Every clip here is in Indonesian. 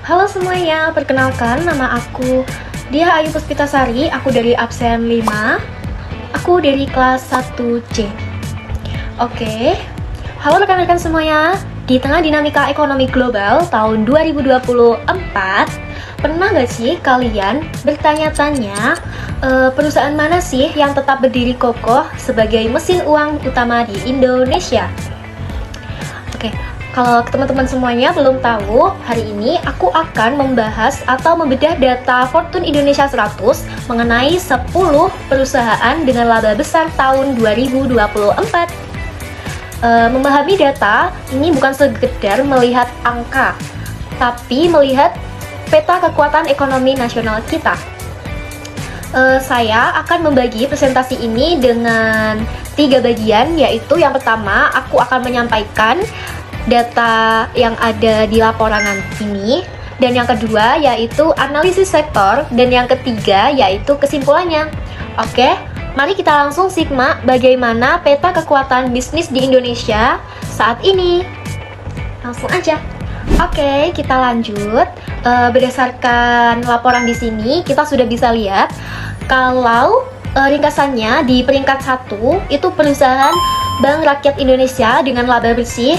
Halo semuanya, perkenalkan nama aku Dia Ayu Puspitasari, aku dari absen 5. Aku dari kelas 1C. Oke. Halo rekan-rekan semuanya. Di tengah dinamika ekonomi global tahun 2024, pernah gak sih kalian bertanya-tanya perusahaan mana sih yang tetap berdiri kokoh sebagai mesin uang utama di Indonesia? Oke. Kalau teman-teman semuanya belum tahu, hari ini aku akan membahas atau membedah data Fortune Indonesia 100 mengenai 10 perusahaan dengan laba besar tahun 2024. Memahami data ini bukan sekedar melihat angka, tapi melihat peta kekuatan ekonomi nasional kita. Saya akan membagi presentasi ini dengan 3 bagian, yaitu yang pertama aku akan menyampaikan data yang ada di laporan ini, dan yang kedua yaitu analisis sektor, dan yang ketiga yaitu kesimpulannya. Oke, mari kita langsung simak bagaimana peta kekuatan bisnis di Indonesia saat ini. Langsung aja. Oke, kita lanjut. Berdasarkan laporan di sini, kita sudah bisa lihat kalau ringkasannya di peringkat 1 itu perusahaan Bank Rakyat Indonesia dengan laba bersih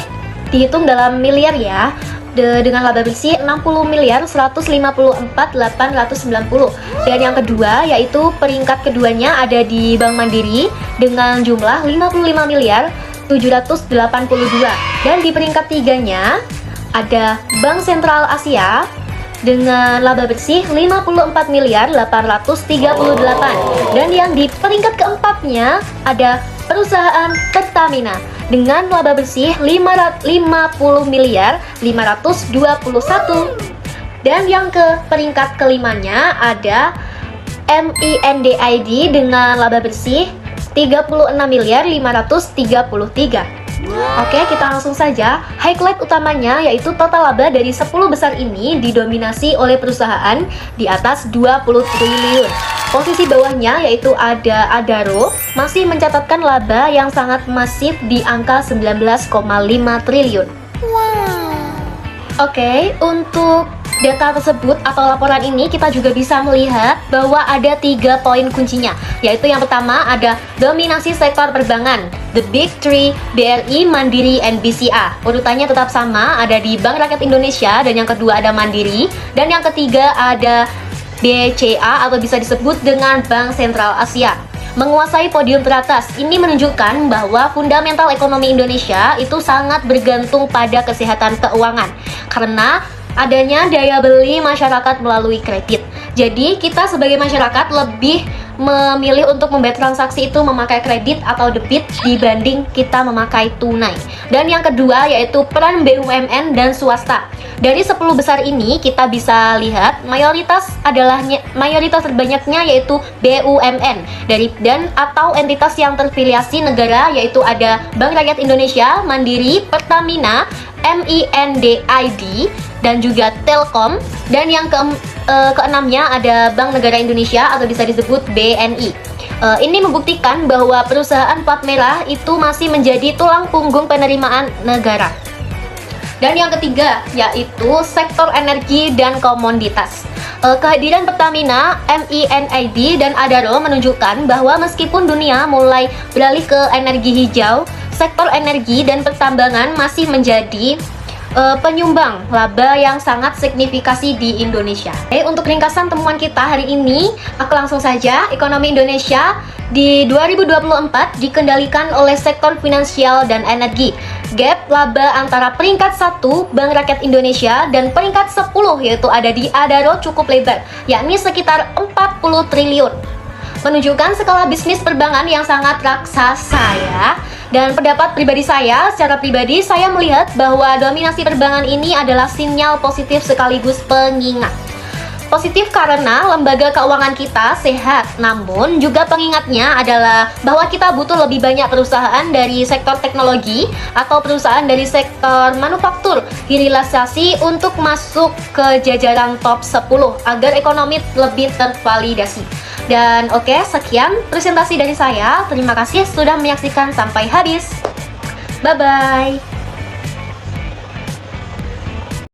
dihitung dalam miliar ya, dengan laba bersih 60.154.890. Dan yang kedua yaitu peringkat keduanya ada di Bank Mandiri dengan jumlah 55.782. Dan di peringkat tiganya ada Bank Sentral Asia dengan laba bersih 54.838. Dan yang di peringkat keempatnya ada perusahaan Pertamina dengan laba bersih 50.521. Dan yang ke peringkat kelimanya ada MINDID dengan laba bersih 36.533. Oke, kita langsung saja. Highlight utamanya yaitu total laba dari 10 besar ini didominasi oleh perusahaan di atas 20 triliun. Posisi bawahnya yaitu ada Adaro masih mencatatkan laba yang sangat masif di angka 19,5 triliun. Oke, untuk data tersebut atau laporan ini kita juga bisa melihat bahwa ada 3 poin kuncinya, yaitu yang pertama ada dominasi sektor perbankan, The Big Three, BRI, Mandiri, and BCA. Urutannya tetap sama, ada di Bank Rakyat Indonesia, dan yang kedua ada Mandiri, dan yang ketiga ada BCA atau bisa disebut dengan Bank Sentral Asia. Menguasai podium teratas, ini menunjukkan bahwa fundamental ekonomi Indonesia itu sangat bergantung pada kesehatan keuangan karena adanya daya beli masyarakat melalui kredit. Jadi kita sebagai masyarakat lebih memilih untuk membayar transaksi itu memakai kredit atau debit dibanding kita memakai tunai. Dan yang kedua yaitu peran BUMN dan swasta. Dari 10 besar ini kita bisa lihat mayoritas terbanyaknya yaitu BUMN dan atau entitas yang terafiliasi negara, yaitu ada Bank Rakyat Indonesia, Mandiri, Pertamina, MINDID, dan juga Telkom. Dan yang keenamnya ada Bank Negara Indonesia atau bisa disebut BNI. Ini membuktikan bahwa perusahaan plat merah itu masih menjadi tulang punggung penerimaan negara. Dan yang ketiga yaitu sektor energi dan komoditas. Kehadiran Pertamina, MINID, dan Adaro menunjukkan bahwa meskipun dunia mulai beralih ke energi hijau, sektor energi dan pertambangan masih menjadi penyumbang laba yang sangat signifikasi di Indonesia. Untuk ringkasan temuan kita hari ini, aku langsung saja. Ekonomi Indonesia di 2024 dikendalikan oleh sektor finansial dan energi. Gap laba antara peringkat 1 Bank Rakyat Indonesia dan peringkat 10 yaitu ada di Adaro cukup lebar, yakni sekitar 40 triliun. Menunjukkan skala bisnis perbankan yang sangat raksasa ya. Dan pendapat pribadi saya, secara pribadi saya melihat bahwa dominasi perbankan ini adalah sinyal positif sekaligus pengingat. Positif karena lembaga keuangan kita sehat, namun juga pengingatnya adalah bahwa kita butuh lebih banyak perusahaan dari sektor teknologi atau perusahaan dari sektor manufaktur hilirisasi untuk masuk ke jajaran top 10 agar ekonomi lebih tervalidasi. Dan oke, sekian presentasi dari saya. Terima kasih sudah menyaksikan sampai habis. Bye-bye.